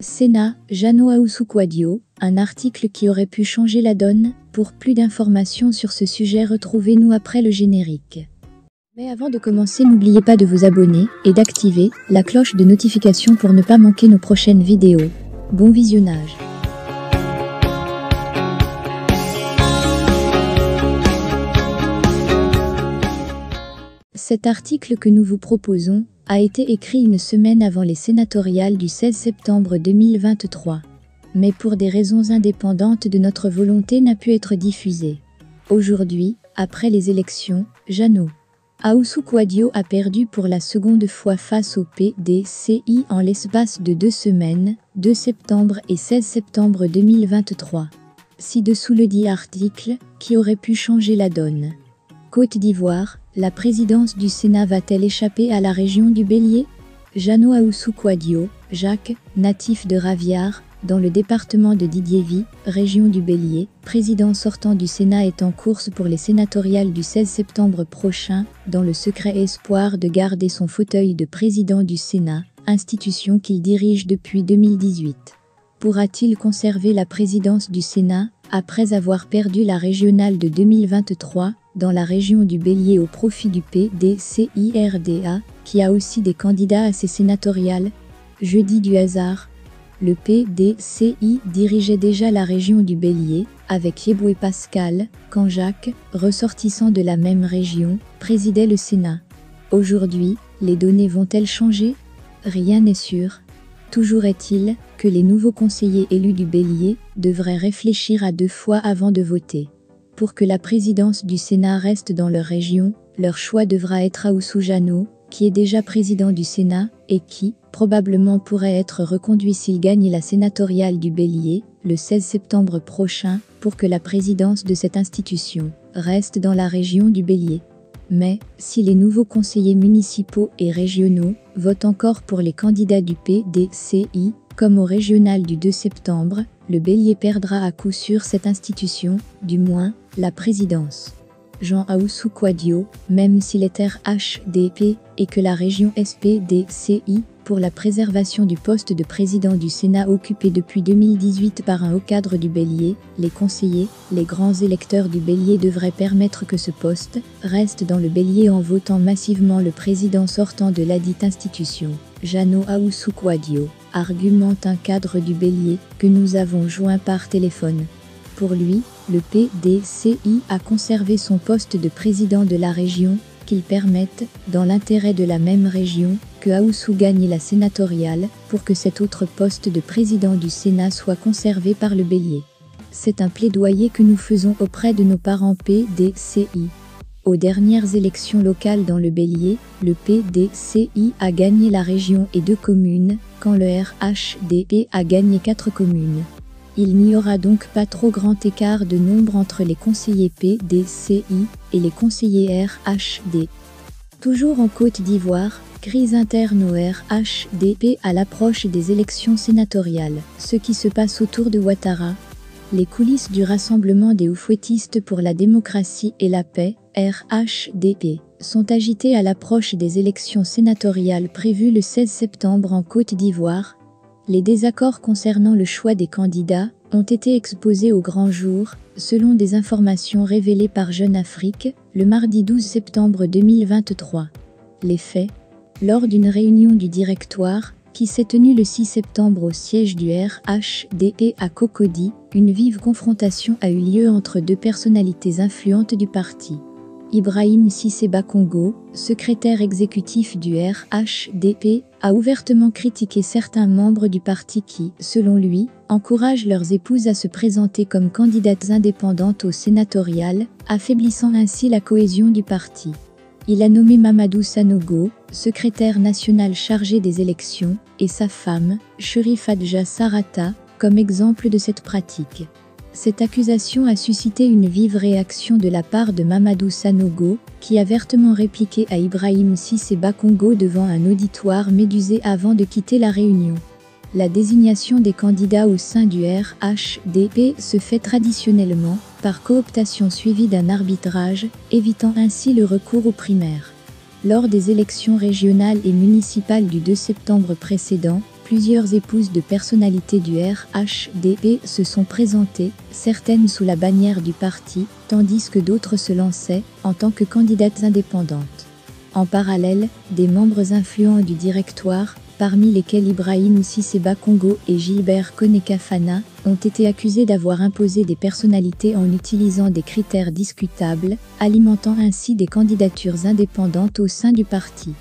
Sénat, Jeannot Ahoussou-Kouadio, un article qui aurait pu changer la donne. Pour plus d'informations sur ce sujet, retrouvez-nous après le générique. Mais avant de commencer, n'oubliez pas de vous abonner et d'activer la cloche de notification pour ne pas manquer nos prochaines vidéos. Bon visionnage. Cet article que nous vous proposons a été écrit une semaine avant les sénatoriales du 16 septembre 2023. Mais pour des raisons indépendantes de notre volonté n'a pu être diffusé. Aujourd'hui, après les élections, Jeannot Ahoussou-Kouadio a perdu pour la seconde fois face au PDCI en l'espace de 2 semaines, 2 septembre et 16 septembre 2023. Ci-dessous le dit article, qui aurait pu changer la donne. Côte d'Ivoire, la présidence du Sénat va-t-elle échapper à la région du Bélier? Jeannot Ahoussou-Kouadio, Jacques, natif de Raviard, dans le département de Didiévy, région du Bélier, président sortant du Sénat, est en course pour les sénatoriales du 16 septembre prochain, dans le secret espoir de garder son fauteuil de président du Sénat, institution qu'il dirige depuis 2018. Pourra-t-il conserver la présidence du Sénat, après avoir perdu la régionale de 2023, dans la région du Bélier au profit du PDCI-RDA, qui a aussi des candidats à ces sénatoriales? Jeudi du hasard. Le PDCI dirigeait déjà la région du Bélier, avec Yeboué Pascal, quand Jacques, ressortissant de la même région, présidait le Sénat. Aujourd'hui, les données vont-elles changer? Rien n'est sûr. Toujours est-il que les nouveaux conseillers élus du Bélier devraient réfléchir à 2 fois avant de voter. Pour que la présidence du Sénat reste dans leur région, leur choix devra être Ahoussou Jeannot, qui est déjà président du Sénat, et qui, probablement, pourrait être reconduit s'il gagne la sénatoriale du Bélier, le 16 septembre prochain, pour que la présidence de cette institution reste dans la région du Bélier. Mais, si les nouveaux conseillers municipaux et régionaux votent encore pour les candidats du PDCI, comme au régional du 2 septembre, le Bélier perdra à coup sûr cette institution, du moins, la présidence. Jean Ahoussou-Kouadio, même s'il est RHDP et que la région SPDCI, pour la préservation du poste de président du Sénat occupé depuis 2018 par un haut cadre du Bélier, les conseillers, les grands électeurs du Bélier devraient permettre que ce poste reste dans le Bélier en votant massivement le président sortant de ladite institution. Jeannot Ahoussou-Kouadio, argumente un cadre du Bélier que nous avons joint par téléphone. Pour lui, le PDCI a conservé son poste de président de la région, qu'il permette, dans l'intérêt de la même région, que Ahoussou gagne la sénatoriale, pour que cet autre poste de président du Sénat soit conservé par le Bélier. C'est un plaidoyer que nous faisons auprès de nos parents PDCI. Aux dernières élections locales dans le Bélier, le PDCI a gagné la région et 2 communes, quand le RHDP a gagné 4 communes. Il n'y aura donc pas trop grand écart de nombre entre les conseillers PDCI et les conseillers RHD. Toujours en Côte d'Ivoire, crise interne au RHDP à l'approche des élections sénatoriales. Ce qui se passe autour de Ouattara. Les coulisses du Rassemblement des Oufouettistes pour la démocratie et la paix, RHDP, sont agitées à l'approche des élections sénatoriales prévues le 16 septembre en Côte d'Ivoire. Les désaccords concernant le choix des candidats ont été exposés au grand jour, selon des informations révélées par Jeune Afrique, le mardi 12 septembre 2023. Les faits. Lors d'une réunion du directoire, qui s'est tenue le 6 septembre au siège du RHDP à Cocody, une vive confrontation a eu lieu entre 2 personnalités influentes du parti. Ibrahim Cissé Bakongo, secrétaire exécutif du RHDP, a ouvertement critiqué certains membres du parti qui, selon lui, encouragent leurs épouses à se présenter comme candidates indépendantes au sénatorial, affaiblissant ainsi la cohésion du parti. Il a nommé Mamadou Sanogo, secrétaire national chargé des élections, et sa femme, Cherif Adja Sarata, comme exemple de cette pratique. Cette accusation a suscité une vive réaction de la part de Mamadou Sanogo, qui a vertement répliqué à Ibrahim Cissé Bakongo devant un auditoire médusé avant de quitter la réunion. La désignation des candidats au sein du RHDP se fait traditionnellement par cooptation suivie d'un arbitrage, évitant ainsi le recours aux primaires. Lors des élections régionales et municipales du 2 septembre précédent, Plusieurs épouses de personnalités du RHDP se sont présentées, certaines sous la bannière du parti, tandis que d'autres se lançaient en tant que candidates indépendantes. En parallèle, des membres influents du directoire, parmi lesquels Ibrahim Sisseba Congo et Gilbert Koneka Fana, ont été accusés d'avoir imposé des personnalités en utilisant des critères discutables, alimentant ainsi des candidatures indépendantes au sein du parti.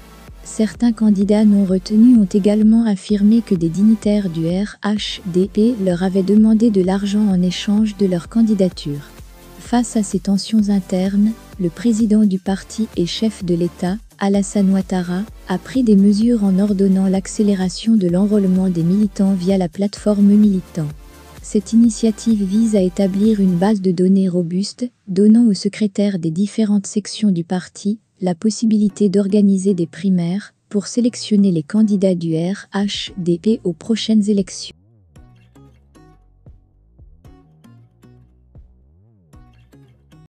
Certains candidats non retenus ont également affirmé que des dignitaires du RHDP leur avaient demandé de l'argent en échange de leur candidature. Face à ces tensions internes, le président du parti et chef de l'État, Alassane Ouattara, a pris des mesures en ordonnant l'accélération de l'enrôlement des militants via la plateforme Militant. Cette initiative vise à établir une base de données robuste, donnant aux secrétaires des différentes sections du parti la possibilité d'organiser des primaires pour sélectionner les candidats du RHDP aux prochaines élections.